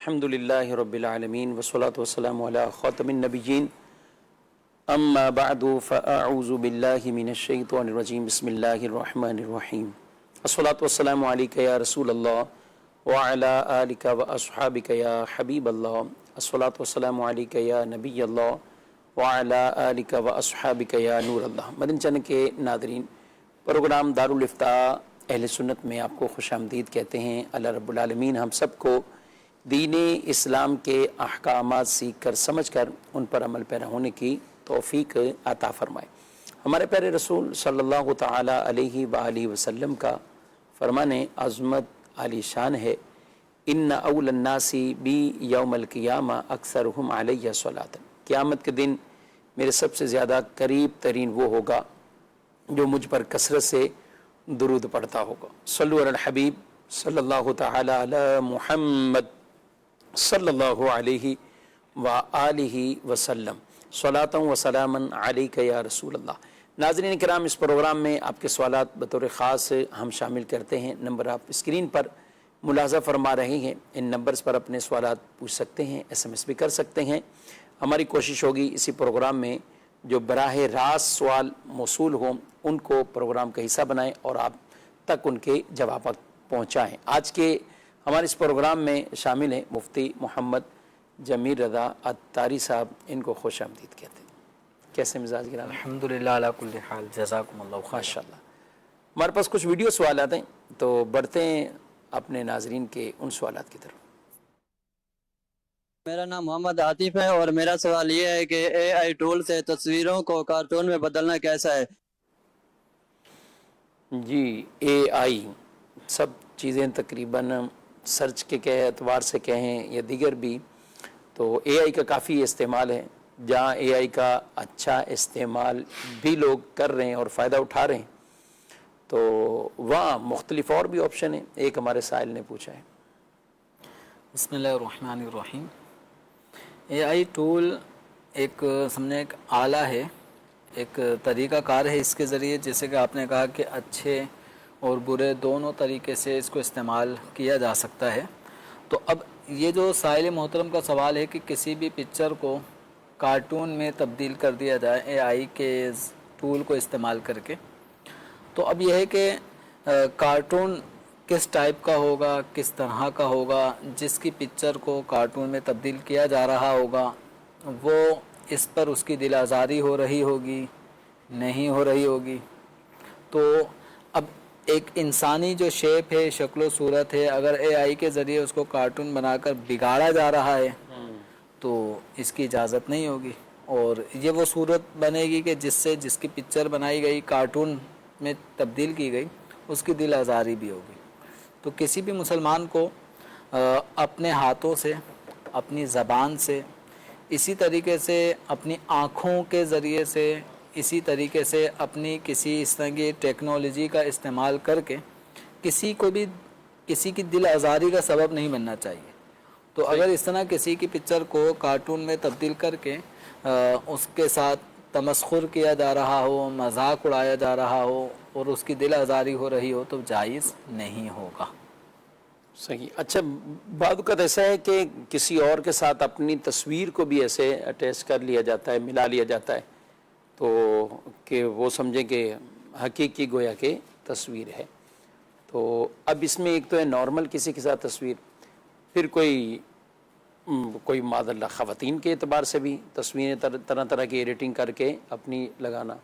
अल्हम्दुलिल्लाहि रब्बिल आलमीन वस्सलातु वस्सलामु अला खातमिन नबिय्यीन अम्मा बअदु फ़अऊज़ु बिल्लाहि मिनश शैतानिर रजीम बिस्मिल्लाहिर रहमानिर रहीम अस्सलातु वस्सलामु अलैका या रसूलल्लाह व अला आलिका व अस्हाबिका या हबीबल्लाह अस्सलातु वस्सलामु अलैका या नबियल्लाह व अला आलिका व अस्हाबिका या नूरल्लाह। मदनी चैनल के नादरीन, प्रोग्राम दारुल इफ्ता अहले सुन्नत में आपको खुशामदीद कहते हैं। अल्लाह रब्बुल आलमीन हम सबको दीन इस्लाम के अहकामात सीख कर समझ कर उन पर अमल पैरा होने की तौफीक अता फरमाए। हमारे प्यारे रसूल सल्लल्लाहु ताला अलैहि वालैहि वसल्लम का फरमाने अज़मत आली शान है, इन्ना अव्वलन नासी बी यौमल क़ियामा अक्सरुहुम अलैया सलातन। क़यामत के दिन मेरे सबसे ज़्यादा करीब तरीन वो होगा जो मुझ पर कसरत से दुरूद पढ़ता होगा। सल्लु अलल हबीब सल्लल्लाहु ताला अला मुहम्मद सल्लल्लाहु अलैहि व आलिहि वसल्लम सलातन व सलामन अलैका या रसूल अल्लाह। नाज़रीन किराम, इस प्रोग्राम में आपके सवालात बतौर ख़ास हम शामिल करते हैं। नंबर आप स्क्रीन पर मुलाज़ा फरमा रहे हैं, इन नंबर्स पर अपने सवालात पूछ सकते हैं, SMS भी कर सकते हैं। हमारी कोशिश होगी इसी प्रोग्राम में जो बराह रास्त सवाल मौसूल हों उनको प्रोग्राम का हिस्सा बनाएं और आप तक उनके जवाब पहुँचाएँ। आज के हमारे इस प्रोग्राम में शामिल हैं मुफ्ती मोहम्मद जमीर रज़ा अत्तारी साहब, इनको खुश आमदीद कहते हैं। कैसे मिजाज गिरा? अल्हम्दुलिल्लाह अला कुल्ली हाल, जज़ाकुमुल्लाह खैर। माशाअल्लाह। हमारे पास कुछ वीडियो सवाल आते हैं, तो बढ़ते हैं अपने नाजरीन के उन सवालात की तरफ। मेरा नाम मोहम्मद आतिफ है और मेरा सवाल ये है कि AI टूल से तस्वीरों को कार्टून में बदलना कैसा है? जी, AI सब चीज़ें तकरीबन सर्च के एतबार से कहें या दीगर भी, तो AI का काफ़ी इस्तेमाल है। जहाँ AI का अच्छा इस्तेमाल भी लोग कर रहे हैं और फ़ायदा उठा रहे हैं, तो वहाँ मुख्तलिफ और भी ऑप्शन है। एक हमारे साइल ने पूछा है। बिस्मिल्लाहिर्रहमानिर्रहीम। AI टूल एक समझे एक आला है, एक तरीक़ाकार है। इसके ज़रिए जैसे कि आपने कहा कि अच्छे और बुरे दोनों तरीके से इसको इस्तेमाल किया जा सकता है। तो अब ये जो साइल मोहतरम का सवाल है कि किसी भी पिक्चर को कार्टून में तब्दील कर दिया जाए AI के टूल को इस्तेमाल करके, तो अब यह है कि कार्टून किस टाइप का होगा, किस तरह का होगा, जिसकी पिक्चर को कार्टून में तब्दील किया जा रहा होगा वो इस पर उसकी दिल आज़ारी हो रही होगी, नहीं हो रही होगी। तो अब एक इंसानी जो शेप है, शक्ल सूरत है, अगर AI के ज़रिए उसको कार्टून बनाकर बिगाड़ा जा रहा है तो इसकी इजाज़त नहीं होगी, और ये वो सूरत बनेगी कि जिसकी पिक्चर बनाई गई कार्टून में तब्दील की गई उसकी दिल आज़ारी भी होगी। तो किसी भी मुसलमान को अपने हाथों से, अपनी ज़बान से, इसी तरीके से अपनी आँखों के ज़रिए से, इसी तरीके से अपनी किसी इस तरह की टेक्नोलॉजी का इस्तेमाल करके किसी को भी किसी की दिल आज़ारी का सबब नहीं बनना चाहिए। तो अगर इस तरह किसी की पिक्चर को कार्टून में तब्दील करके उसके साथ तमस्खुर किया जा रहा हो, मजाक उड़ाया जा रहा हो और उसकी दिल आज़ारी हो रही हो तो जायज़ नहीं होगा। सही। अच्छा, बाद का ऐसा है कि किसी और के साथ अपनी तस्वीर को भी ऐसे अटैच कर लिया जाता है, मिला लिया जाता है, तो कि वो समझे कि हकीकी गोया के तस्वीर है। तो अब इसमें एक तो है नॉर्मल किसी के साथ तस्वीर, फिर कोई मादल्ला ख़वातीन के एतबार से भी तस्वीरें तरह तरह की एडिटिंग करके अपनी लगाना,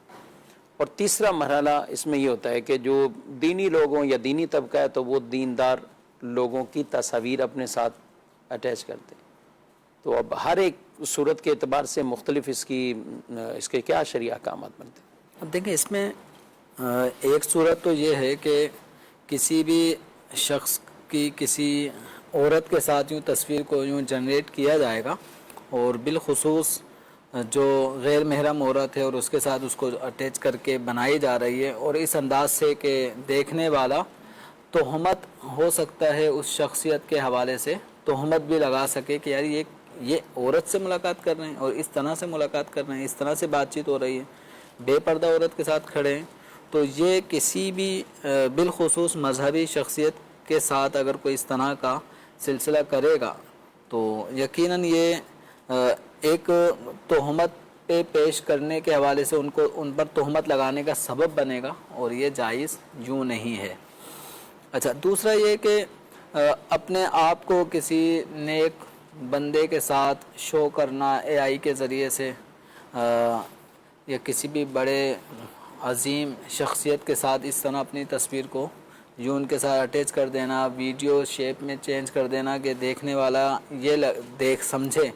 और तीसरा मरहला इसमें ये होता है कि जो दीनी लोगों या दीनी तबका है तो वो दीनदार लोगों की तस्वीर अपने साथ अटैच करते हैं। तो अब हर एक सूरत के एतबार से मुख्तलिफ इसके क्या शरीआ अहकामात बनते हैं? अब देखिए, इसमें एक सूरत तो ये है कि किसी भी शख्स की किसी औरत के साथ यूँ तस्वीर को यूँ जनरेट किया जाएगा, और बिलखुसूस जो गैर महरम औरत है और उसके साथ उसको अटैच करके बनाई जा रही है, और इस अंदाज से कि देखने वाला तोहमत हो सकता है उस शख्सियत के हवाले से तोहमत भी लगा सके कि यार ये औरत से मुलाकात कर रहे हैं और इस तरह से मुलाकात कर रहे हैं, इस तरह से बातचीत हो रही है, बेपर्दा औरत के साथ खड़े हैं। तो ये किसी भी बिलखुसूस मजहबी शख्सियत के साथ अगर कोई इस तरह का सिलसिला करेगा تو یقیناً یہ ایک تہمت پہ پیش کرنے کے حوالے سے ان پر تہمت لگانے کا سبب بنے گا، اور یہ جائز یوں نہیں ہے۔ اچھا، دوسرا یہ کہ اپنے آپ کو کسی نیک بندے کے ساتھ شو کرنا اے آئی کے ذریعے سے، یا کسی بھی بڑے عظیم شخصیت کے ساتھ اس طرح اپنی تصویر کو یوں ان کے ساتھ اٹیچ کر دینا، ویڈیو شیپ میں چینج کر دینا کہ دیکھنے والا یہ دیکھ سمجھے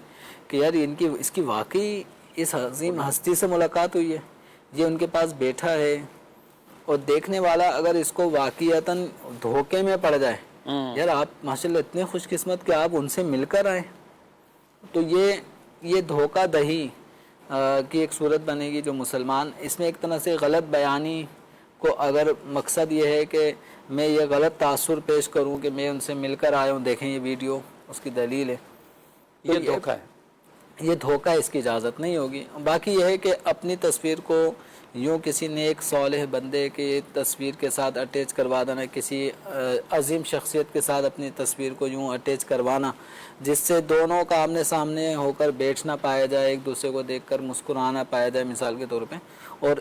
کہ یار اس کی واقعی اس عظیم ہستی سے ملاقات ہوئی ہے، یہ ان کے پاس بیٹھا ہے، اور دیکھنے والا اگر اس کو واقعتاً دھوکے میں پڑ جائے، یار آپ ماشاءاللہ اتنے خوش قسمت کہ آپ ان سے مل کر آئے، تو یہ دھوکہ دہی کی ایک صورت بنے گی جو مسلمان اس میں ایک طرح سے غلط بیانی کو، اگر مقصد یہ ہے کہ میں یہ غلط تاثر پیش کروں کہ میں ان سے مل کر آیا ہوں، دیکھیں یہ ویڈیو اس کی دلیل ہے، تو یہ دھوکہ ہے، یہ دھوکہ، اس کی اجازت نہیں ہوگی۔ باقی یہ ہے کہ اپنی تصویر کو یوں کسی نیک صالح بندے کی تصویر کے ساتھ اٹیچ کروا دینا، کسی عظیم شخصیت کے ساتھ اپنی تصویر کو یوں اٹیچ کروانا جس سے دونوں کا آمنے سامنے ہو کر بیٹھنا پایا جائے، ایک دوسرے کو دیکھ کر مسکرانا پایا جائے مثال کے طور پہ، اور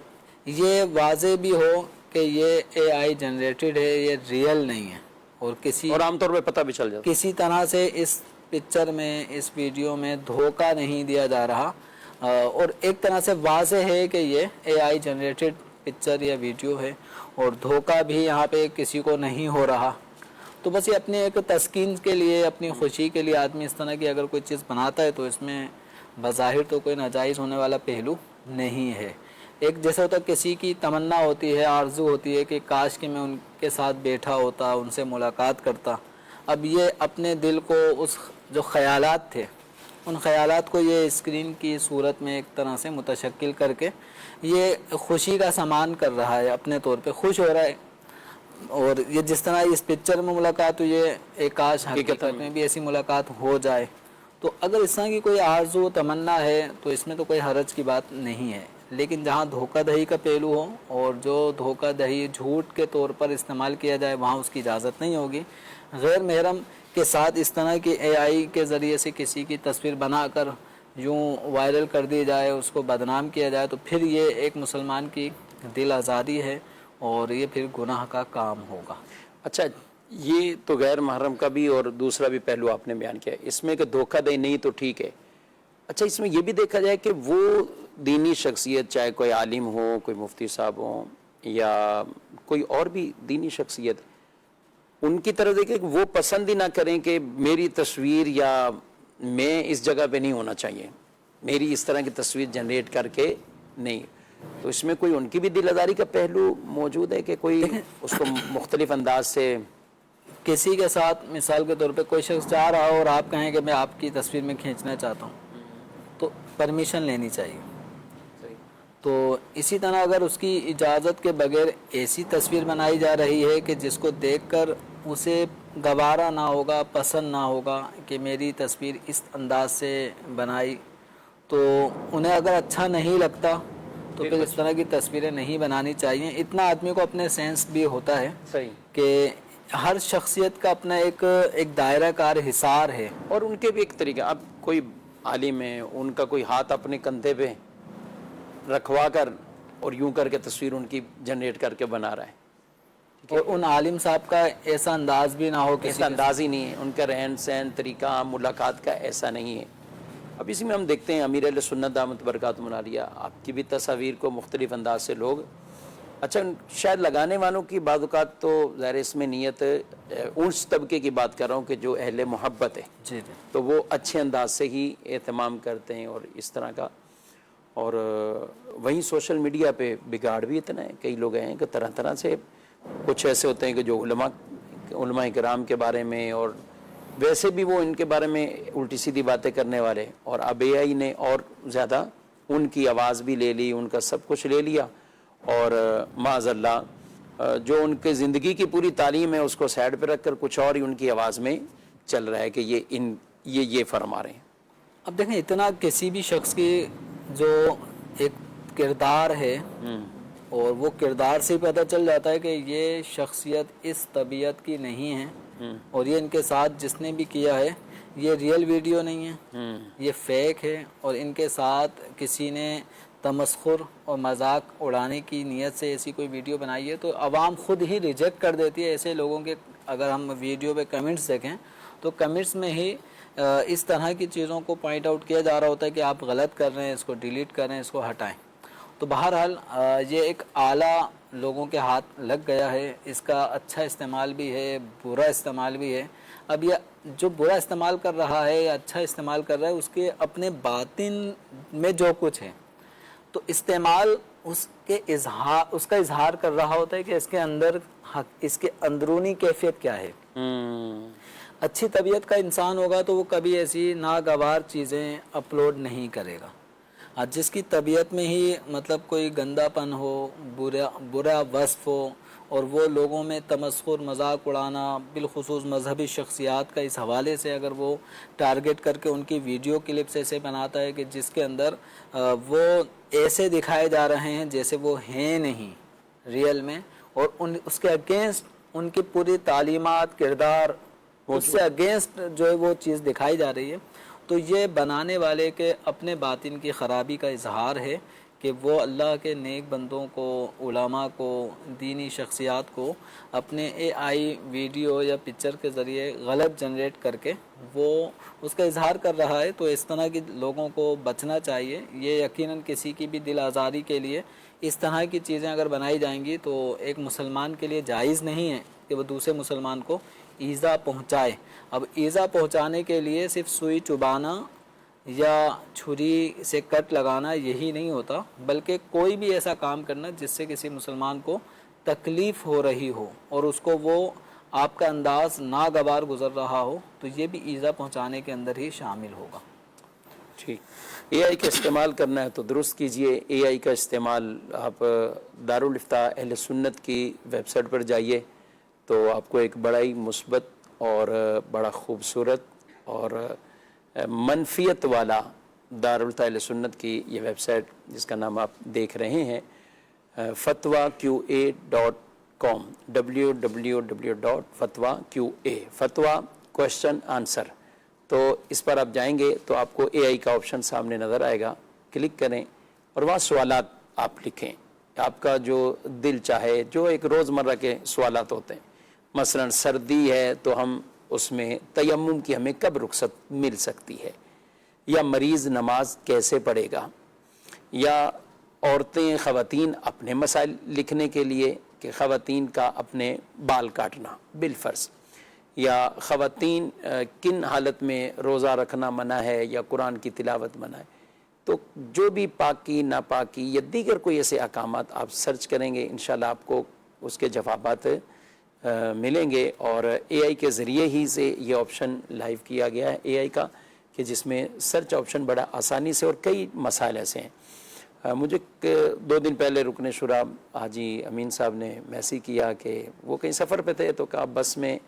یہ واضح بھی ہو کہ یہ اے آئی جنریٹڈ ہے، یہ ریئل نہیں ہے، اور عام طور پہ پتہ بھی چل جاتا، کسی طرح سے اس پکچر میں، اس ویڈیو میں دھوکہ نہیں دیا جا رہا، اور ایک طرح سے واضح ہے کہ یہ اے آئی جنریٹڈ پکچر یا ویڈیو ہے، اور دھوکہ بھی یہاں پہ کسی کو نہیں ہو رہا۔ تو بس یہ اپنے ایک تسکین کے لیے، اپنی خوشی کے لیے آدمی اس طرح کی اگر کوئی چیز بناتا ہے تو اس میں بظاہر تو کوئی ناجائز ہونے والا پہلو نہیں ہے۔ ایک جیسا ہوتا کسی کی تمنا ہوتی ہے، آرزو ہوتی ہے کہ کاش کہ میں ان کے ساتھ بیٹھا ہوتا، ان سے ملاقات کرتا، اب یہ اپنے دل کو اس جو خیالات تھے ان خیالات کو یہ اسکرین کی صورت میں ایک طرح سے متشکل کر کے یہ خوشی کا سامان کر رہا ہے، اپنے طور پہ خوش ہو رہا ہے، اور یہ جس طرح اس پکچر میں ملاقات ہوئی ہے، ایک کاش حقیقت میں بھی ایسی ملاقات ہو جائے۔ تو اگر اس طرح کی کوئی آرزو تمنا ہے تو اس میں تو کوئی حرج کی بات نہیں ہے، لیکن جہاں دھوکہ دہی کا پہلو ہو اور جو دھوکہ دہی جھوٹ کے طور پر استعمال کیا جائے وہاں اس کی اجازت نہیں ہوگی۔ غیر محرم کے ساتھ اس طرح کی اے آئی کے ذریعے سے کسی کی تصویر بنا کر یوں وائرل کر دی جائے، اس کو بدنام کیا جائے، تو پھر یہ ایک مسلمان کی دل آزادی ہے اور یہ پھر گناہ کا کام ہوگا۔ اچھا، یہ تو غیر محرم کا بھی اور دوسرا بھی پہلو آپ نے بیان کیا، اس میں کہ دھوکہ دہی نہیں تو ٹھیک ہے۔ اچھا، اس میں یہ بھی دیکھا جائے کہ وہ دینی شخصیت، چاہے کوئی عالم ہو، کوئی مفتی صاحب ہوں، یا کوئی اور بھی دینی شخصیت، ان کی طرف دیکھیں کہ وہ پسند ہی نہ کریں کہ میری تصویر یا میں اس جگہ پہ نہیں ہونا چاہیے، میری اس طرح کی تصویر جنریٹ کر کے نہیں، تو اس میں کوئی ان کی بھی دل آزاری کا پہلو موجود ہے کہ کوئی اس کو مختلف انداز سے کسی کے ساتھ مثال کے طور پہ کوئی شخص جا رہا ہو اور آپ کہیں کہ میں آپ کی تصویر میں کھینچنا چاہتا ہوں تو پرمیشن لینی چاہیے۔ تو اسی طرح اگر اس کی اجازت کے بغیر ایسی تصویر بنائی جا رہی ہے کہ جس کو دیکھ کر اسے گوارا نہ ہوگا، پسند نہ ہوگا کہ میری تصویر اس انداز سے بنائی، تو انہیں اگر اچھا نہیں لگتا تو پھر اس طرح کی تصویریں نہیں بنانی چاہیے۔ اتنا آدمی کو اپنے سینس بھی ہوتا ہے کہ ہر شخصیت کا اپنا ایک دائرہ کار حصار ہے، اور ان کے بھی ایک طریقہ، اب کوئی عالم ہے، ان کا کوئی ہاتھ اپنے کندھے پہ رکھوا کر اور یوں کر کے تصویر ان کی جنریٹ کر کے بنا رہا ہے، اور ان عالم صاحب کا ایسا انداز بھی نہ ہو، ایسا انداز ہی نہیں ہے، ان کا رہن سہن طریقہ ملاقات کا ایسا نہیں ہے۔ اب اسی میں ہم دیکھتے ہیں امیر اہل سنت دامت برکاتہم العالیہ، آپ کی بھی تصاویر کو مختلف انداز سے لوگ، اچھا شاید لگانے والوں کی بعض اوقات تو ظاہر اس میں نیت اس طبقے کی بات کر رہا ہوں کہ جو اہل محبت ہے، جی تو وہ اچھے انداز سے ہی اہتمام کرتے ہیں اور اس طرح کا، اور وہیں سوشل میڈیا پہ بگاڑ بھی اتنا ہے، کئی لوگ ہیں کہ طرح طرح سے کچھ ایسے ہوتے ہیں کہ جو علماء کرام کے بارے میں اور ویسے بھی وہ ان کے بارے میں الٹی سیدھی باتیں کرنے والے، اور اب اے آئی نے اور زیادہ ان کی آواز بھی لے لی، ان کا سب کچھ لے لیا، اور معاذ اللہ جو ان کے زندگی کی پوری تعلیم ہے اس کو سائڈ پہ رکھ کر کچھ اور ہی ان کی آواز میں چل رہا ہے کہ یہ فرما رہے ہیں۔ اب دیکھیں اتنا کسی بھی شخص کی جو ایک کردار ہے اور وہ کردار سے پتہ چل جاتا ہے کہ یہ شخصیت اس طبیعت کی نہیں ہے، اور یہ ان کے ساتھ جس نے بھی کیا ہے یہ ریئل ویڈیو نہیں ہے، یہ فیک ہے، اور ان کے ساتھ کسی نے تمسخر اور مذاق اڑانے کی نیت سے ایسی کوئی ویڈیو بنائی ہے تو عوام خود ہی ریجیکٹ کر دیتی ہے ایسے لوگوں کے. اگر ہم ویڈیو پہ کمنٹس دیکھیں تو کمنٹس میں ہی اس طرح کی چیزوں کو پوائنٹ آؤٹ کیا جا رہا ہوتا ہے کہ آپ غلط کر رہے ہیں، اس کو ڈیلیٹ کریں، اس کو ہٹائیں. تو بہرحال یہ ایک آلہ لوگوں کے ہاتھ لگ گیا ہے، اس کا اچھا استعمال بھی ہے، برا استعمال بھی ہے. اب یہ جو برا استعمال کر رہا ہے یا اچھا استعمال کر رہا ہے، اس کے اپنے باطن میں جو کچھ ہے تو استعمال اس کا اظہار کر رہا ہوتا ہے کہ اس کے اندر اس کے اندرونی کیفیت کیا ہے. اچھی طبیعت کا انسان ہوگا تو وہ کبھی ایسی ناگوار چیزیں اپلوڈ نہیں کرے گا. جس کی طبیعت میں ہی مطلب کوئی گندا پن ہو، برا وصف ہو، اور وہ لوگوں میں تمسخر مذاق اڑانا، بالخصوص مذہبی شخصیات کا اس حوالے سے اگر وہ ٹارگٹ کر کے ان کی ویڈیو کلپس ایسے بناتا ہے کہ جس کے اندر وہ ایسے دکھائے جا رہے ہیں جیسے وہ ہیں نہیں ریئل میں، اور اس کے اگینسٹ ان کی پوری تعلیمات، کردار، اس سے اگینسٹ جو ہے وہ چیز دکھائی جا رہی ہے، تو یہ بنانے والے کے اپنے باطن کی خرابی کا اظہار ہے کہ وہ اللہ کے نیک بندوں کو، علماء کو، دینی شخصیات کو اپنے اے آئی ویڈیو یا پکچر کے ذریعے غلط جنریٹ کر کے وہ اس کا اظہار کر رہا ہے. تو اس طرح کی لوگوں کو بچنا چاہیے. یہ یقیناً کسی کی بھی دل آزاری کے لیے اس طرح کی چیزیں اگر بنائی جائیں گی تو ایک مسلمان کے لیے جائز نہیں ہے کہ وہ دوسرے مسلمان کو ایذا پہنچائے. اب ایذا پہنچانے کے لیے صرف سوئی چبانا یا چھری سے کٹ لگانا یہی نہیں ہوتا، بلکہ کوئی بھی ایسا کام کرنا جس سے کسی مسلمان کو تکلیف ہو رہی ہو اور اس کو وہ آپ کا انداز ناگوار گزر رہا ہو، تو یہ بھی ایذا پہنچانے کے اندر ہی شامل ہوگا. ٹھیک. اے آئی کا استعمال کرنا ہے تو درست کیجئے. اے آئی کا استعمال آپ دارالافتاء اہل سنت کی ویب سائٹ پر جائیے تو آپ کو ایک بڑا ہی مثبت اور بڑا خوبصورت اور منفیت والا دارالفتاء اہل سنت کی یہ ویب سائٹ جس کا نام آپ دیکھ رہے ہیں fatwaqa.com www.fatwaqa فتویٰ کوشچن آنسر. تو اس پر آپ جائیں گے تو آپ کو اے آئی کا آپشن سامنے نظر آئے گا. کلک کریں اور وہاں سوالات آپ لکھیں، آپ کا جو دل چاہے، جو ایک روزمرہ کے سوالات ہوتے ہیں. مثلا سردی ہے تو ہم اس میں تیمم کی ہمیں کب رخصت مل سکتی ہے، یا مریض نماز کیسے پڑھے گا، یا عورتیں خواتین اپنے مسائل لکھنے کے لیے کہ خواتین کا اپنے بال کاٹنا بالفرض، یا خواتین کن حالت میں روزہ رکھنا منع ہے یا قرآن کی تلاوت منع ہے. تو جو بھی پاکی ناپاکی یا دیگر کوئی ایسے احکامات آپ سرچ کریں گے انشاءاللہ آپ کو اس کے جوابات ملیں گے. اور اے آئی کے ذریعے ہی سے یہ آپشن لائیو کیا گیا ہے اے آئی کا کہ جس میں سرچ آپشن بڑا آسانی سے، اور کئی مسائل ایسے ہیں. مجھے 2 دن پہلے رکن شورا حاجی امین صاحب نے میسیج کیا کہ وہ کہیں سفر پہ تھے، تو کہا بس میں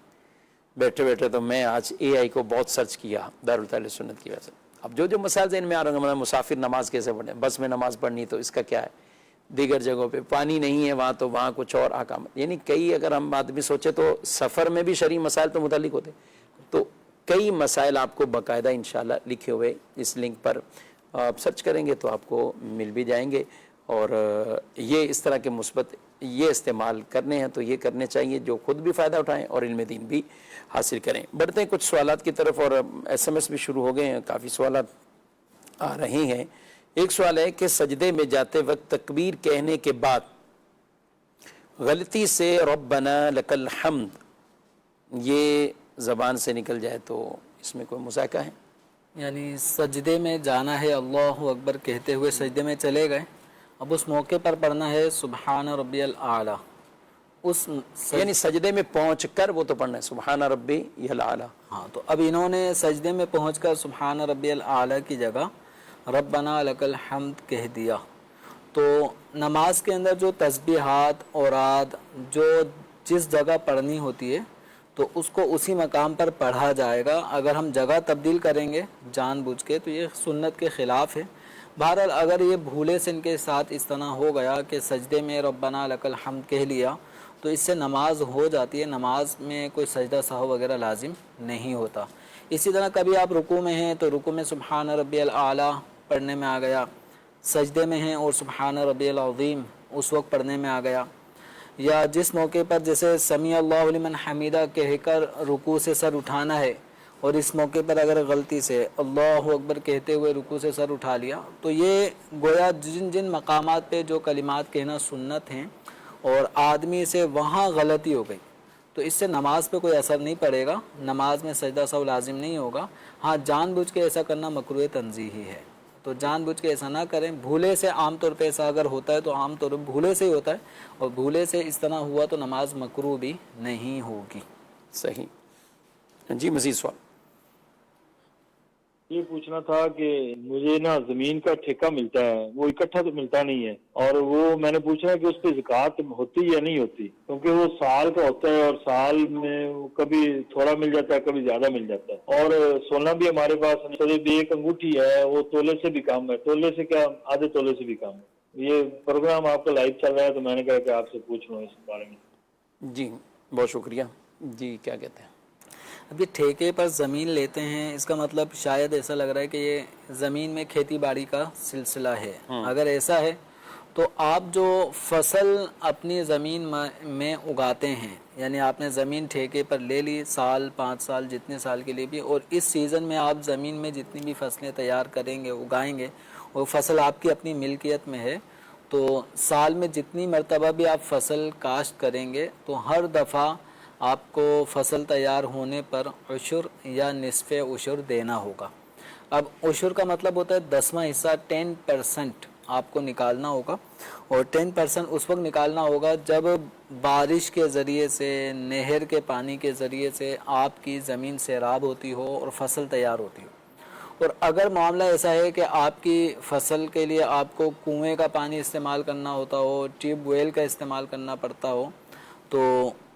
بیٹھے بیٹھے تو میں آج اے آئی کو بہت سرچ کیا دارالفتاء اہل سنت کی وجہ سے. اب جو مسائل ذہن میں آ رہے ہیں، مسافر نماز کیسے پڑھیں، بس میں نماز پڑھنی تو اس کا کیا ہے، دیگر جگہوں پہ پانی نہیں ہے وہاں تو وہاں کچھ اور احکام، یعنی کئی اگر ہم بات بھی سوچیں تو سفر میں بھی شرعی مسائل تو متعلق ہوتے. تو کئی مسائل آپ کو باقاعدہ انشاءاللہ لکھے ہوئے اس لنک پر آپ سرچ کریں گے تو آپ کو مل بھی جائیں گے. اور یہ اس طرح کے مثبت یہ استعمال کرنے ہیں تو یہ کرنے چاہیے جو خود بھی فائدہ اٹھائیں اور علم دین بھی حاصل کریں. بڑھتے ہیں کچھ سوالات کی طرف، اور ایس ایم ایس بھی شروع ہو گئے ہیں، کافی سوالات آ رہے ہیں. ایک سوال ہے کہ سجدے میں جاتے وقت تکبیر کہنے کے بعد غلطی سے ربنا لک الحمد یہ زبان سے نکل جائے تو اس میں کوئی مذائقہ ہے؟ یعنی سجدے میں جانا ہے، اللہ اکبر کہتے ہوئے سجدے میں چلے گئے، اب اس موقع پر پڑھنا ہے سبحان ربی الاعلیٰ. یعنی سجدے میں پہنچ کر وہ تو پڑھنا ہے سبحان ربی الاعلیٰ. ہاں، تو اب انہوں نے سجدے میں پہنچ کر سبحان ربی الاعلیٰ کی جگہ ربنا لک الحمد کہہ دیا. تو نماز کے اندر جو تسبیحات اوراد جو جس جگہ پڑھنی ہوتی ہے تو اس کو اسی مقام پر پڑھا جائے گا. اگر ہم جگہ تبدیل کریں گے جان بوجھ کے تو یہ سنت کے خلاف ہے. بہرحال اگر یہ بھولے سے ان کے ساتھ اس طرح ہو گیا کہ سجدے میں ربنا لک الحمد کہہ لیا تو اس سے نماز ہو جاتی ہے، نماز میں کوئی سجدہ سہو وغیرہ لازم نہیں ہوتا. इसी तरह कभी आप रुकू में हैं तो रुकू में सुब्हान रब्बियल आला पढ़ने में आ गया, सजदे में हैं और सुब्हान रब्बियल अज़ीम उस वक्त पढ़ने में आ गया, या जिस मौके पर जैसे समी अल्लाहु लिमन हमीदा कहकर रुकू से सर उठाना है और इस मौके पर अगर गलती से अल्लाहु अकबर कहते हुए रुकू से सर उठा लिया, तो ये गोया जिन जिन मकामात पे जो कलिमात कहना सुन्नत हैं और आदमी से वहाँ गलती हो गई तो इससे नमाज पे कोई असर नहीं पड़ेगा, नमाज में सजदा सव लाजिम नहीं होगा। हाँ, जानबूझ के ऐसा करना मकरूह तंज़ीही है, तो जानबूझ के ऐसा ना करें। भूले से आम तौर पे ऐसा अगर होता है तो आम तौर पर भूले से ही होता है, और भूले से इस तरह हुआ तो नमाज मकरूह भी नहीं होगी। सही जी, मज़ीद सवाल। ये पूछना था कि मुझे ना जमीन का ठेका मिलता है, वो इकट्ठा तो मिलता नहीं है, और वो मैंने पूछा है कि उस पर ज़कात होती या नहीं होती, क्योंकि वो साल का होता है और साल में कभी थोड़ा मिल जाता है कभी ज्यादा मिल जाता है। और सोना भी हमारे पास भी एक अंगूठी है, वो तोले से भी कम है, तोले से क्या आधे तोले से भी कम है। ये प्रोग्राम आपका लाइव चल रहा है तो मैंने कहा कि आपसे पूछ लूँ इस बारे में। जी बहुत शुक्रिया जी, क्या कहते हैं? अब ये ठेके पर ज़मीन लेते हैं, इसका मतलब शायद ऐसा लग रहा है कि ये ज़मीन में खेती बाड़ी का सिलसिला है। अगर ऐसा है तो आप जो फसल अपनी ज़मीन में उगाते हैं, यानी आपने ज़मीन ठेके पर ले ली साल 5 साल जितने साल के लिए भी, और इस सीज़न में आप ज़मीन में जितनी भी फसलें तैयार करेंगे उगाएंगे वो फसल आपकी अपनी मिल्कियत में है, तो साल में जितनी मरतबा भी आप फसल काश्त करेंगे तो हर दफ़ा आपको फसल तैयार होने पर उशुर या निस्फ़े उशुर देना होगा। अब उशुर का मतलब होता है 10वां हिस्सा, 10% आपको निकालना होगा, और 10% उस वक्त निकालना होगा जब बारिश के ज़रिए से, नहर के पानी के ज़रिए से आपकी ज़मीन सैराब होती हो और फसल तैयार होती हो। और अगर मामला ऐसा है कि आपकी फसल के लिए आपको कुएं का पानी इस्तेमाल करना होता हो, ट्यूबवेल का इस्तेमाल करना पड़ता हो, तो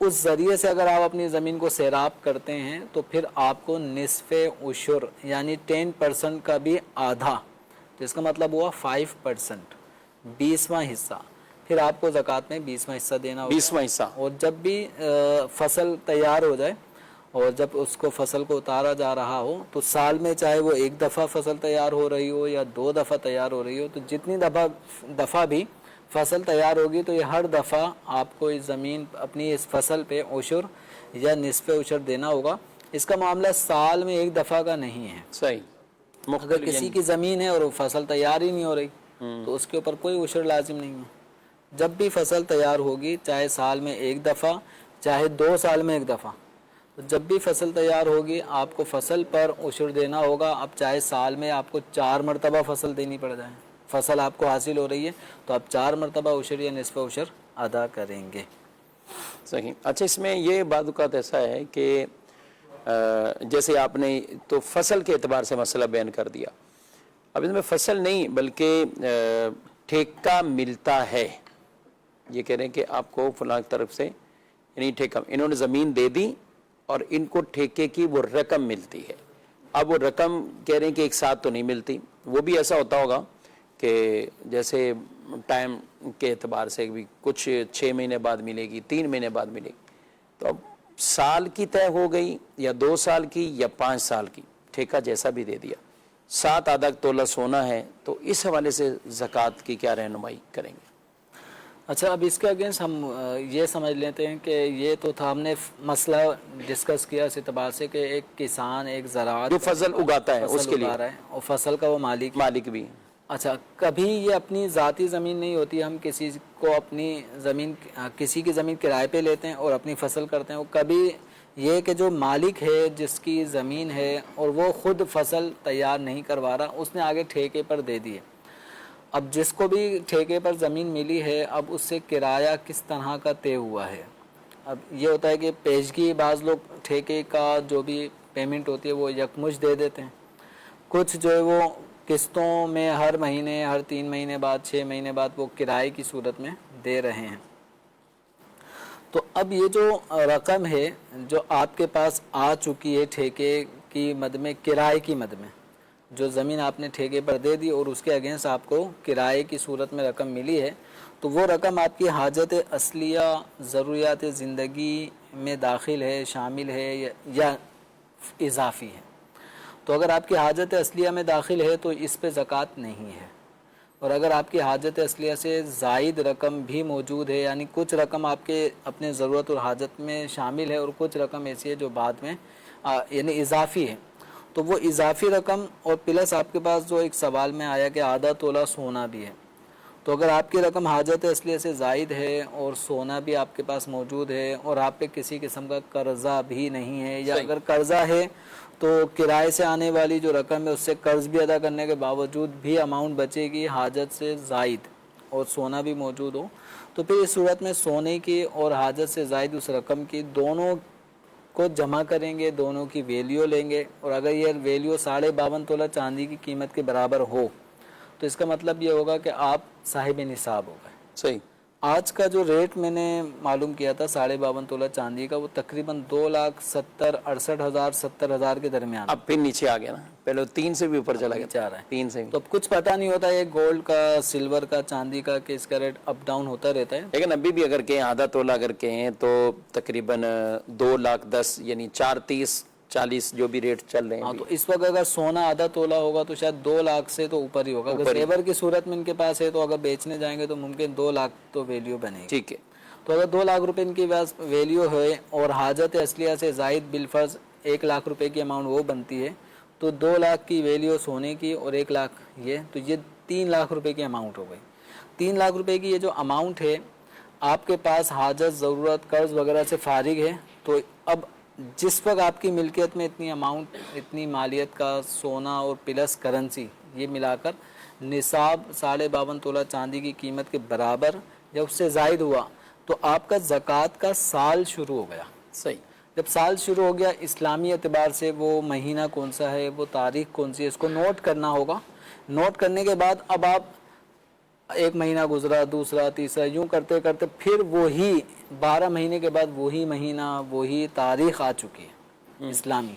उस ज़रिए से अगर आप अपनी ज़मीन को सैराब करते हैं तो फिर आपको निस्फ़े उशुर यानी 10% का भी आधा, तो इसका मतलब हुआ 5%, 20वां हिस्सा, फिर आपको ज़कात में 20वां हिस्सा देना होगा। 20वां हिस्सा। और जब भी फसल तैयार हो जाए और जब उसको फसल को उतारा जा रहा हो तो साल में चाहे वो एक दफ़ा फसल तैयार हो रही हो या 2 दफ़ा तैयार हो रही हो, तो जितनी दफ़ा भी फसल तैयार होगी तो ये हर दफ़ा आपको इस ज़मीन अपनी इस फसल पे उशुर या निस्फ़े उशुर देना होगा। इसका मामला साल में एक दफ़ा का नहीं है। सही। अगर किसी की ज़मीन है और वो फसल तैयार ही नहीं हो रही तो उसके ऊपर कोई उशुर लाजिम नहीं है। जब भी फसल तैयार होगी, चाहे साल में एक दफ़ा चाहे 2 साल में एक दफ़ा, तो जब भी फसल तैयार होगी आपको फसल पर उशुर देना होगा। अब चाहे साल में आपको 4 मरतबा फसल देनी पड़ जाए, फसल आपको हासिल हो रही है तो आप 4 मरतबा उशर या निस्फ़ उशर अदा करेंगे। सही। अच्छा, इसमें ये बात ऐसा है कि जैसे आपने तो फसल के एतबार से मसला बयान कर दिया, अब इसमें फसल नहीं बल्कि ठेका मिलता है। ये कह रहे हैं कि आपको फलां तरफ से यानी ठेका, इन्होंने ज़मीन दे दी और इनको ठेके की वो रकम मिलती है। अब वो रकम कह रहे हैं कि एक साथ तो नहीं मिलती, वो भी ऐसा होता होगा कि जैसे टाइम के एतबार से भी कुछ 6 महीने बाद मिलेगी, 3 महीने बाद मिलेगी, तो अब साल की तय हो गई या 2 साल की या 5 साल की, ठेका जैसा भी दे दिया। 7 आधा तोला सोना है, तो इस हवाले से ज़कात की क्या रहनुमाई करेंगे? अच्छा, अब इसके अगेंस्ट हम ये समझ लेते हैं कि ये तो था, हमने मसला डिस्कस किया इस एतबार से कि एक किसान एक ज़राअत जो फसल उगाता है उसके लिए है और फसल का वो मालिक भी। अच्छा, कभी ये अपनी ज़ाती ज़मीन नहीं होती, हम किसी को अपनी ज़मीन, किसी की ज़मीन किराए पे लेते हैं और अपनी फसल करते हैं। वो कभी ये कि जो मालिक है जिसकी ज़मीन है और वो ख़ुद फसल तैयार नहीं करवा रहा, उसने आगे ठेके पर दे दी है। अब जिसको भी ठेके पर ज़मीन मिली है, अब उससे किराया किस तरह का तय हुआ है। अब ये होता है कि पेशगी, बाज़ लोग ठेके का जो भी पेमेंट होती है वो यकमुश्त दे देते हैं, कुछ जो है वो किस्तों में हर महीने, हर 3 महीने बाद, 6 महीने बाद वो किराए की सूरत में दे रहे हैं। तो अब ये जो रकम है जो आपके पास आ चुकी है ठेके की मद में, किराए की मद में, जो ज़मीन आपने ठेके पर दे दी और उसके अगेंस्ट आपको किराए की सूरत में रकम मिली है, तो वो रकम आपकी हाजत असलिया, ज़रूरियात ज़िंदगी में दाखिल है, शामिल है या इजाफ़ी है। تو اگر آپ کی حاجت اصلیہ میں داخل ہے تو اس پہ زکوٰۃ نہیں ہے، اور اگر آپ کی حاجت اصلیہ سے زائد رقم بھی موجود ہے، یعنی کچھ رقم آپ کے اپنے ضرورت اور حاجت میں شامل ہے اور کچھ رقم ایسی ہے جو بعد میں یعنی اضافی ہے، تو وہ اضافی رقم اور پلس آپ کے پاس جو ایک سوال میں آیا کہ آدھا تولہ سونا بھی ہے، تو اگر آپ کی رقم حاجت اصلیہ سے زائد ہے اور سونا بھی آپ کے پاس موجود ہے اور آپ پہ کسی قسم کا قرضہ بھی نہیں ہے، یا اگر قرضہ ہے تو کرائے سے آنے والی جو رقم ہے اس سے قرض بھی ادا کرنے کے باوجود بھی اماؤنٹ بچے گی حاجت سے زائد اور سونا بھی موجود ہو، تو پھر اس صورت میں سونے کی اور حاجت سے زائد اس رقم کی دونوں کو جمع کریں گے، دونوں کی ویلیو لیں گے، اور اگر یہ ویلیو 52.5 تولہ چاندی کی قیمت کے برابر ہو تو اس کا مطلب یہ ہوگا کہ آپ صاحب نصاب ہو گئے۔ صحیح۔ آج کا جو ریٹ میں نے معلوم کیا تھا 52.5 تولہ چاندی کا، وہ تقریباً 2,70,000 کے درمیان، اب پھر نیچے آ گیا نا، پہلے 3 سے بھی اوپر چلا گیا، چاہ رہا ہے 3 سے بھی۔ تو اب کچھ پتہ نہیں ہوتا ہے گولڈ کا، سلور کا، چاندی کا کہ اس کا ریٹ اپ ڈاؤن ہوتا رہتا ہے۔ لیکن ابھی بھی اگر کہیں آدھا تولہ اگر کہیں تو تقریباً 2,10,000 یعنی 4,30,40 جو بھی ریٹ چل رہے ہیں ہاں، ابھی۔ تو اس وقت اگر سونا آدھا تولہ ہوگا تو شاید 2 لاکھ سے تو اوپر ہی ہوگا، اگر زیور کی صورت میں ان کے پاس ہے تو اگر بیچنے جائیں گے تو ممکن 2 لاکھ تو ویلیو بنے گی۔ ٹھیک ہے۔ تو اگر 2 لاکھ روپے ان کی ویلیو ہے اور حاجت اصلیہ سے زائد بالفرض 1 لاکھ روپے کی اماؤنٹ وہ بنتی ہے، تو 2 لاکھ کی ویلیو سونے کی اور 1 لاکھ یہ، تو یہ 3 لاکھ روپے کی اماؤنٹ ہو گئی۔ 3 لاکھ روپے کی یہ جو اماؤنٹ ہے، آپ کے پاس حاجت، ضرورت، قرض وغیرہ سے فارغ ہے، تو اب جس وقت آپ کی ملکیت میں اتنی اماؤنٹ، اتنی مالیت کا سونا اور پلس کرنسی یہ ملا کر نصاب 52.5 تولہ چاندی کی قیمت کے برابر یا اس سے زائد ہوا تو آپ کا زکوٰۃ کا سال شروع ہو گیا۔ صحیح۔ جب سال شروع ہو گیا اسلامی اعتبار سے، وہ مہینہ کون سا ہے، وہ تاریخ کون سی ہے، اس کو نوٹ کرنا ہوگا۔ نوٹ کرنے کے بعد اب آپ 1 مہینہ گزرا، دوسرا، تیسرا، یوں کرتے کرتے پھر وہی 12 مہینے کے بعد وہی مہینہ، وہی تاریخ آ چکی ہے اسلامی۔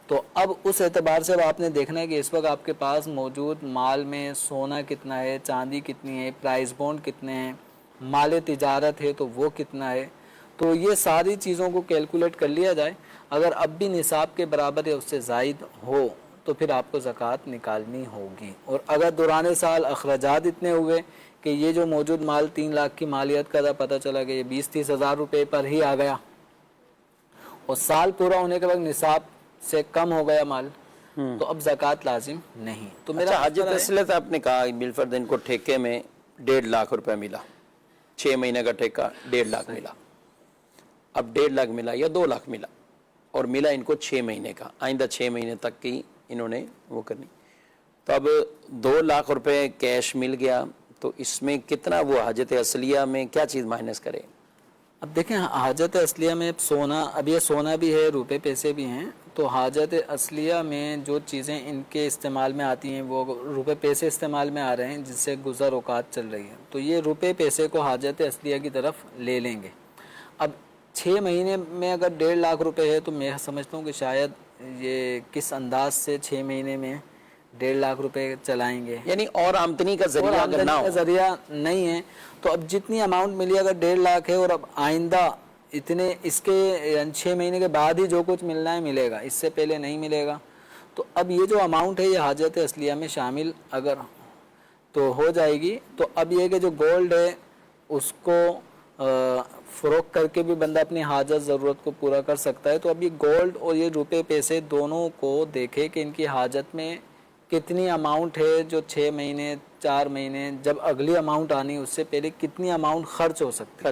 تو اب اس اعتبار سے آپ نے دیکھنا ہے کہ اس وقت آپ کے پاس موجود مال میں سونا کتنا ہے، چاندی کتنی ہے، پرائز بونڈ کتنے ہیں، مال تجارت ہے تو وہ کتنا ہے، تو یہ ساری چیزوں کو کیلکولیٹ کر لیا جائے۔ اگر اب بھی نصاب کے برابر یا اس سے زائد ہو تو پھر آپ کو زکوٰۃ نکالنی ہوگی، اور اگر دوران سال اخراجات اتنے ہوئے کہ یہ جو موجود مال 3 لاکھ کی مالیت کا تھا، پتہ چلا کہ یہ 20-30 ہزار روپے پر ہی آ گیا، اور سال پورا ہونے کے وقت نصاب سے کم ہو گیا مال، تو اب زکوٰۃ لازم نہیں۔ تو میرا حاجت اصلیت آپ نے کہا بالفرض ان کو ٹھیکے میں 1.5 لاکھ روپے ملا، 6 مہینے کا ٹھیکہ 1.5 لاکھ ملا، اب 1.5 لاکھ ملا یا 2 لاکھ ملا، اور ملا ان کو 6 مہینے کا، آئندہ 6 مہینے تک کی انہوں نے وہ کرنی، تو اب 2 لاکھ روپے کیش مل گیا، تو اس میں کتنا وہ حاجت اصلیہ میں کیا چیز مائنس کرے؟ اب دیکھیں حاجت اصلیہ میں سونا، اب یہ سونا بھی ہے، روپے پیسے بھی ہیں، تو حاجت اصلیہ میں جو چیزیں ان کے استعمال میں آتی ہیں وہ روپے پیسے استعمال میں آ رہے ہیں جس سے گزر اوقات چل رہی ہے، تو یہ روپے پیسے کو حاجت اصلیہ کی طرف لے لیں گے۔ اب 6 مہینے میں اگر 1.5 لاکھ روپے ہے تو میں سمجھتا ہوں کہ شاید یہ کس انداز سے 6 مہینے میں 1.5 لاکھ روپے چلائیں گے، یعنی اور آمدنی کا ذریعہ اگر نہ ہو، ذریعہ نہیں ہے، تو اب جتنی اماؤنٹ ملی اگر 1.5 لاکھ ہے اور اب آئندہ اتنے اس کے 6 مہینے کے بعد ہی جو کچھ ملنا ہے ملے گا، اس سے پہلے نہیں ملے گا، تو اب یہ جو اماؤنٹ ہے یہ حاجت اصلیہ میں شامل اگر تو ہو جائے گی۔ تو اب یہ کہ جو گولڈ ہے اس کو فروخت کر کے بھی بندہ اپنی حاجت ضرورت کو پورا کر سکتا ہے، تو اب یہ گولڈ اور یہ روپے پیسے دونوں کو دیکھے کہ ان کی حاجت میں کتنی اماؤنٹ ہے، جو 6 مہینے 4 مہینے جب اگلی اماؤنٹ آنی اس سے پہلے کتنی اماؤنٹ خرچ ہو سکتی ہے،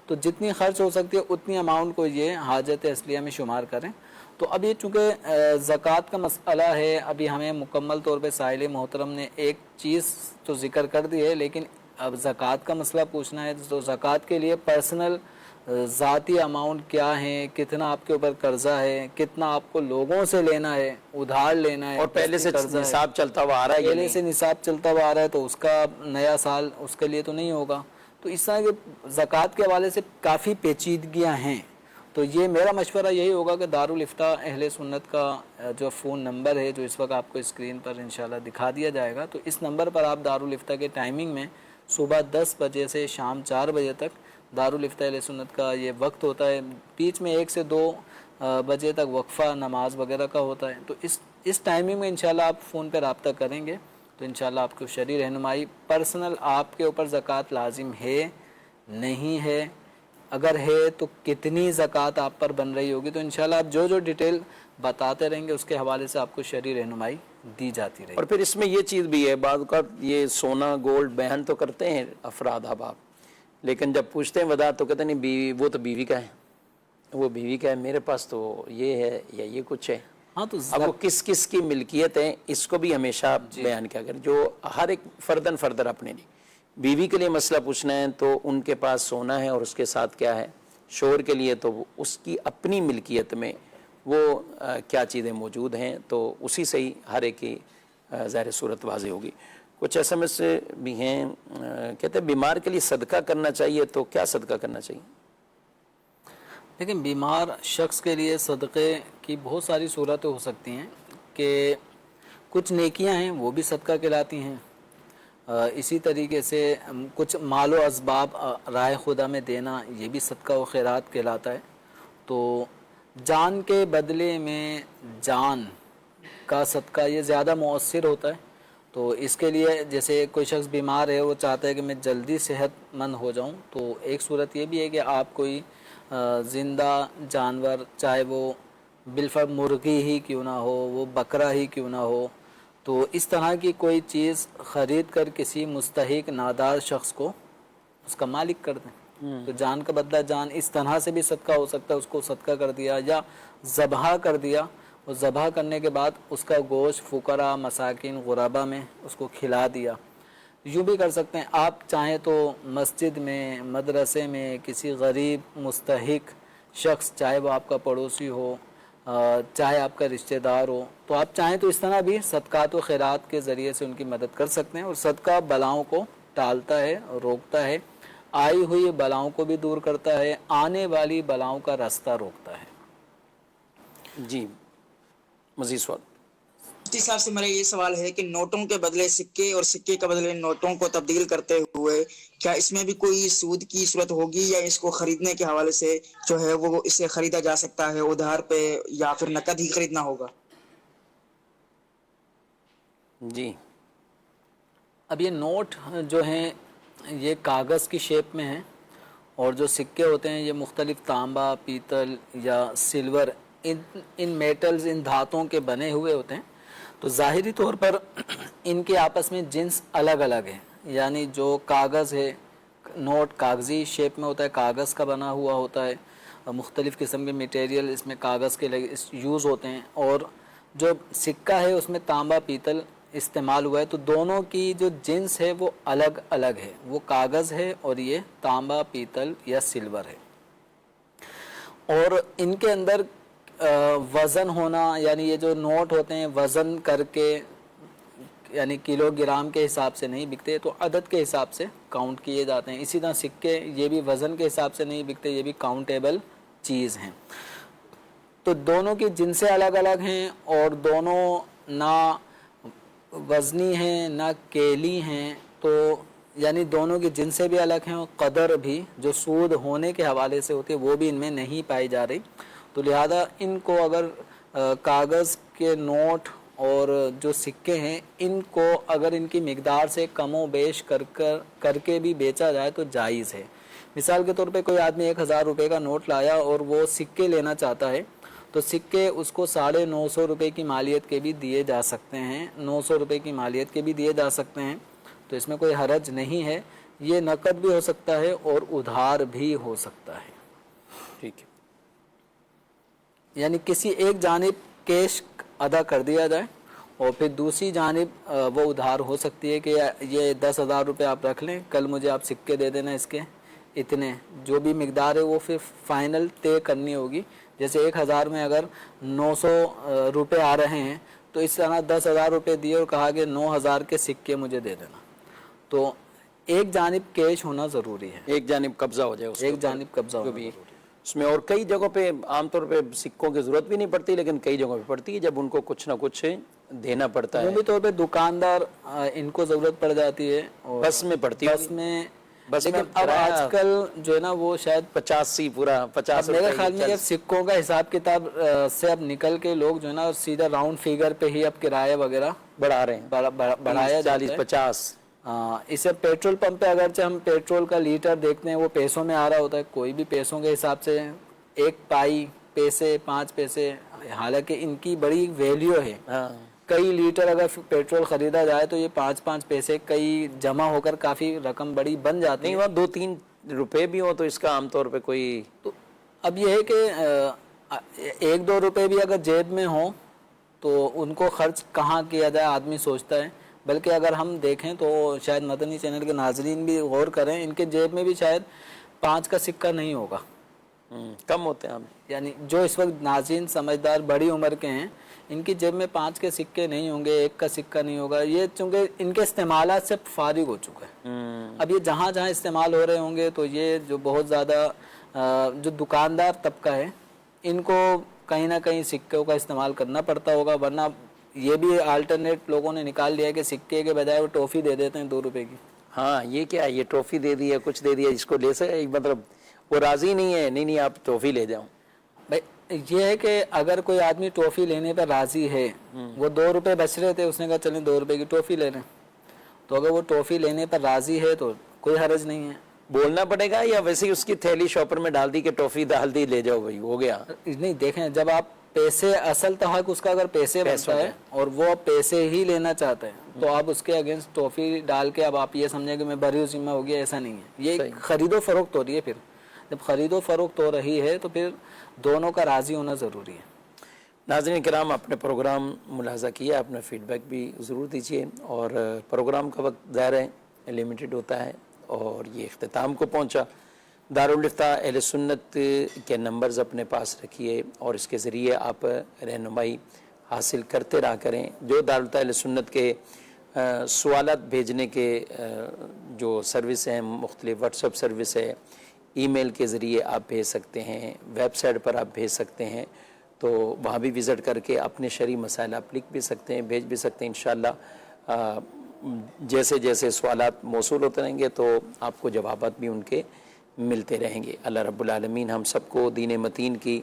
تو جتنی خرچ ہو سکتی ہے اتنی اماؤنٹ کو یہ حاجت اصلیہ میں شمار کریں۔ تو اب یہ چونکہ زکوٰۃ کا مسئلہ ہے، ابھی ہمیں مکمل طور پہ سائل محترم نے ایک چیز تو ذکر کر دی ہے، لیکن اب زکوٰۃ کا مسئلہ پوچھنا ہے تو زکوٰۃ کے لیے پرسنل ذاتی اماؤنٹ کیا ہے، کتنا آپ کے اوپر قرضہ ہے، کتنا آپ کو لوگوں سے لینا ہے، ادھار لینا ہے، اور پہلے سے نصاب چلتا ہوا آ رہا ہے، پہلے سے نصاب چلتا ہوا آ رہا ہے تو اس کا نیا سال اس کے لیے تو نہیں ہوگا، تو اس طرح کے زکوٰۃ کے حوالے سے کافی پیچیدگیاں ہیں۔ تو یہ میرا مشورہ یہی ہوگا کہ دارالفتاء اہل سنت کا جو فون نمبر ہے جو اس وقت آپ کو اسکرین پر انشاءاللہ دکھا دیا جائے گا، تو اس نمبر پر آپ دارالفتاء کے ٹائمنگ میں صبح 10 بجے سے شام 4 بجے تک دارالفتاء اہل سنت کا یہ وقت ہوتا ہے، بیچ میں 1 سے 2 بجے تک وقفہ نماز وغیرہ کا ہوتا ہے، تو اس इस टाइमिंग में इंशाल्लाह आप फ़ोन पर रब्ता करेंगे तो इंशाल्लाह आपको शरई रहनुमाई, पर्सनल आपके ऊपर ज़कात लाजिम है नहीं है, अगर है तो कितनी ज़कात आप पर बन रही होगी, तो इंशाल्लाह आप जो जो डिटेल बताते रहेंगे उसके हवाले से आपको शरई रहनुमाई दी जाती रहेगी। और फिर इसमें ये चीज़ भी है, बाद का ये सोना गोल्ड बयान तो करते हैं अफराद अहबाब, लेकिन जब पूछते हैं वदा तो कहते नहीं बीवी, वो तो बीवी का है, वो बीवी का है, मेरे पास तो ये है या ये कुछ है। हाँ, तो अब वो किस किस की मिल्कियत है इसको भी हमेशा बयान किया करें, जो हर एक फर्दन फर्दर अपने लिए। बीवी के लिए मसला पूछना है तो उनके पास सोना है और उसके साथ क्या है, शोहर के लिए तो उसकी अपनी मिल्कियत में वो क्या चीज़ें मौजूद हैं, तो उसी से ही हर एक की ज़ाहिर सूरत वाज़ेह होगी। कुछ SMS भी हैं, कहते हैं बीमार के लिए सदका करना चाहिए, तो क्या सदका करना चाहिए? लेकिन बीमार शख्स के लिए सदक़े की बहुत सारी सूरतें हो सकती हैं कि कुछ नेकियां हैं वो भी सदका कहलाती हैं, इसी तरीके से कुछ मालो असबाब राह खुदा में देना ये भी सदका व खैरात कहलाता है। तो जान के बदले में जान का सदका ये ज़्यादा मौसर होता है। तो इसके लिए जैसे कोई शख्स बीमार है, वो चाहता है कि मैं जल्दी सेहतमंद हो जाऊं, तो एक सूरत ये भी है कि आप कोई ज़िंदा जानवर, चाहे वो बिलफर्ज मुर्गी ही क्यों ना हो, वो बकरा ही क्यों ना हो, तो इस तरह की कोई चीज़ ख़रीद कर किसी मुस्तहिक नादार शख्स को उसका मालिक कर दें। तो जान का बदला जान, इस तरह से भी सदका हो सकता है, उसको सदका कर दिया या ज़बह कर दिया, और ज़बह करने के बाद उसका गोश्त फ़ुकरा मसाकिन गुरबा में उसको खिला दिया। यूँ भी कर सकते हैं, आप चाहें तो मस्जिद में, मदरसे में किसी गरीब मुस्तहिक शख्स, चाहे वो आपका पड़ोसी हो, चाहे आपका रिश्तेदार हो, तो आप चाहें तो इस तरह भी सदकात व खैरात के ज़रिए से उनकी मदद कर सकते हैं। और सदका बलाओं को टालता है और रोकता है, आई हुई बलाओं को भी दूर करता है, आने वाली बलाओं का रास्ता रोकता है। जी, मज़ीद सवाल? मुफ्ती साहब से मेरा ये सवाल है कि नोटों के बदले सिक्के और सिक्के के बदले नोटों को तब्दील करते हुए क्या इसमें भी कोई सूद की सूरत होगी, या इसको खरीदने के हवाले से जो है वो इसे खरीदा जा सकता है उधार पे, या फिर नकद ही खरीदना होगा? जी, अब ये नोट जो हैं ये कागज़ की शेप में हैं, और जो सिक्के होते हैं ये मुख्तलिफ तांबा, पीतल या सिल्वर, इन मेटल्स, इन धातुओं के बने हुए होते हैं। तो ज़ाहिरी तौर पर इनके आपस में जिन्स अलग अलग है, यानी जो कागज़ है, नोट कागज़ी शेप में होता है, कागज़ का बना हुआ होता है, मुख्तलिफ़ किस्म के मटेरियल इसमें कागज़ के लगे यूज़ होते हैं, और जो सिक्का है उसमें तांबा पीतल इस्तेमाल हुआ है। तो दोनों की जो जिन्स है वो अलग अलग है, वो कागज़ है और ये तांबा पीतल या सिल्वर है। और इनके अंदर वज़न होना, यानी ये जो नोट होते हैं वज़न करके, यानी किलोग्राम के हिसाब से नहीं बिकते, तो अदद के हिसाब से काउंट किए जाते हैं। इसी तरह सिक्के ये भी वज़न के हिसाब से नहीं बिकते, ये भी काउंटेबल चीज़ हैं। तो दोनों की जिनसे अलग अलग हैं, और दोनों ना वज़नी हैं ना केली हैं, तो यानी दोनों की जिनसे भी अलग हैं, और कदर भी जो सूद होने के हवाले से होती है वो भी इनमें नहीं पाई जा रही। तो लिहाजा इनको अगर कागज़ के नोट और जो सिक्के हैं, इनको अगर इनकी मिकदार से कमो बेश करके भी बेचा जाए तो जायज़ है। मिसाल के तौर पे कोई आदमी 1000 रुपये का नोट लाया और वो सिक्के लेना चाहता है, तो सिक्के उसको 950 रुपये की मालियत के भी दिए जा सकते हैं, 900 रुपये की मालियत के भी दिए जा सकते हैं। तो इसमें कोई हरज नहीं है, ये नकद भी हो सकता है और उधार भी हो सकता है। ठीक है, यानी किसी एक जानिब कैश अदा कर दिया जाए और फिर दूसरी जानिब वो उधार हो सकती है कि ये 10,000 रुपये आप रख लें, कल मुझे आप सिक्के दे देना इसके इतने, जो भी मिकदार है वो फिर फाइनल तय करनी होगी। जैसे 1000 में अगर 900 रुपये आ रहे हैं, तो इस तरह 10,000 रुपये दिए और कहा कि 9,000 के सिक्के मुझे दे देना। तो एक जानिब कैश होना ज़रूरी है, एक जानिब कब्जा हो जाए, एक जानिब कब्जा होना ज़रूरी है उसमें। और कई जगहों पे आमतौर पे सिक्कों की ज़रूरत भी नहीं पड़ती, लेकिन कई जगहों पे पड़ती है जब उनको कुछ ना कुछ देना पड़ता है। उम्मी तौर पे दुकानदार इनको ज़रूरत पड़ जाती है, और बस में पड़ती है, बस में बस में लेकिन अब किराया आजकल जो है ना वो शायद 85 पूरा 50 मेरे रुपए ख्याल में चल- जब सिक्कों का हिसाब किताब से अब निकल के लोग जो है ना सीधा राउंड फिगर पे ही अब किराया वगैरह बढ़ा रहे हैं, बढ़ाया जाता 40 है। 50। हाँ, इसे पेट्रोल पंप पे अगरचे हम पेट्रोल का लीटर देखते हैं वो पैसों में आ रहा होता है, कोई भी पैसों के हिसाब से 1 पाई पैसे 5 पैसे, हालांकि इनकी बड़ी वैल्यू है। हाँ कई लीटर अगर पेट्रोल खरीदा जाए तो ये 5-5 पैसे कई जमा होकर काफी रकम बड़ी बन जाती नहीं, है। वहाँ 2-3 रुपए भी हो तो इसका आमतौर पे कोई तो अब ये है कि 1-2 रुपए भी अगर जेब में हो तो उनको खर्च कहाँ किया जाए आदमी सोचता है। बल्कि अगर हम देखें तो शायद मदनी चैनल के नाजरीन भी गौर करें, इनके जेब में भी शायद 5 का सिक्का नहीं होगा। कम होते हैं हम। यानी जो इस वक्त नाज़रीन समझदार बड़ी उम्र के हैं, इनकी जेब में 5 के सिक्के नहीं होंगे, 1 का सिक्का नहीं होगा। ये चूँकि इनके इस्तेमाल से फारिग हो चुका है। अब ये जहाँ जहाँ इस्तेमाल हो रहे होंगे तो ये जो बहुत ज़्यादा जो दुकानदार तबका है इनको कहीं ना कहीं सिक्कों का इस्तेमाल करना पड़ता होगा, वरना ये भी अल्टरनेट लोगों ने निकाल लिया है कि सिक्के के बजाय वो टॉफ़ी दे देते हैं 2 रुपए की। हाँ, ये क्या है, ये टॉफी दे दी है, कुछ दे दिया, इसको ले सके, मतलब वो राजी नहीं है, नहीं आप टॉफी ले जाओ। भाई ये है कि अगर कोई आदमी टॉफ़ी लेने पर राजी है, वो 2 रुपए बच रहे थे, उसने कहा चलें 2 रुपए की टॉफ़ी ले लें, तो अगर वो टॉफ़ी लेने पर राजी है तो कोई हर्ज नहीं है। बोलना पड़ेगा या वैसे ही उसकी थैली शॉपर में डाल दी कि टॉफी डाल दी, ले जाओ भाई, हो गया। नहीं, देखें, जब आप पैसे असल तो हक उसका अगर पैसे बनता है और वो पैसे ही लेना चाहते हैं तो आप उसके अगेंस्ट टॉफ़ी डाल के अब आप ये समझें कि मैं बरी जिम्मा हो गया, ऐसा नहीं है। ये खरीदो फरोख्त हो रही है। फिर जब खरीदो फरोख्त हो रही है तो फिर दोनों का राज़ी होना ज़रूरी है। नाज़रीन किराम, आपने प्रोग्राम मुलाज़ा किया, अपना फीडबैक भी ज़रूर दीजिए। और प्रोग्राम का वक्त ज़ाहिर है लिमिटेड होता है और ये इख्तिताम को पहुँचा। दारुल इफ्ता अहले सुन्नत के नंबर्स अपने पास रखिए और इसके ज़रिए आप रहनुमाई हासिल करते रहा करें। जो दारुल इफ्ता अहले सुन्नत के सवालात भेजने के जो सर्विस हैं, मुख्तलिफ व्हाट्सएप सर्विस है, ईमेल के ज़रिए आप भेज सकते हैं, वेबसाइट पर आप भेज सकते हैं, तो वहाँ भी विज़िट करके अपने शरई मसाइल आप लिख भी सकते हैं, भेज भी सकते हैं। इंशाअल्लाह जैसे जैसे सवालात मौसूल होते रहेंगे तो आपको जवाबात भी उनके मिलते रहेंगे। अल्लाह रब्बुल आलमीन हम सबको दीन मतीन की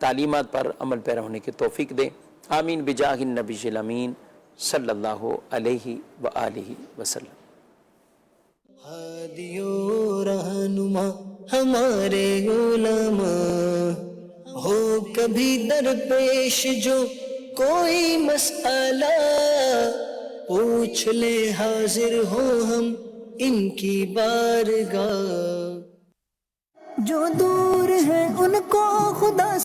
तालीमात पर अमल पैरा होने की तौफीक दे। आमीन बिजाहिन नबील अमीन सल्लल्लाहु अलैहि व आलिहि वसल्लम। हादियो रहनुमा हमारे उलमा, हो कभी दरपेश जो कोई मसला, पूछ ले हाजिर हो हम इनकी बारगाह। जो दूर है उनको खुदा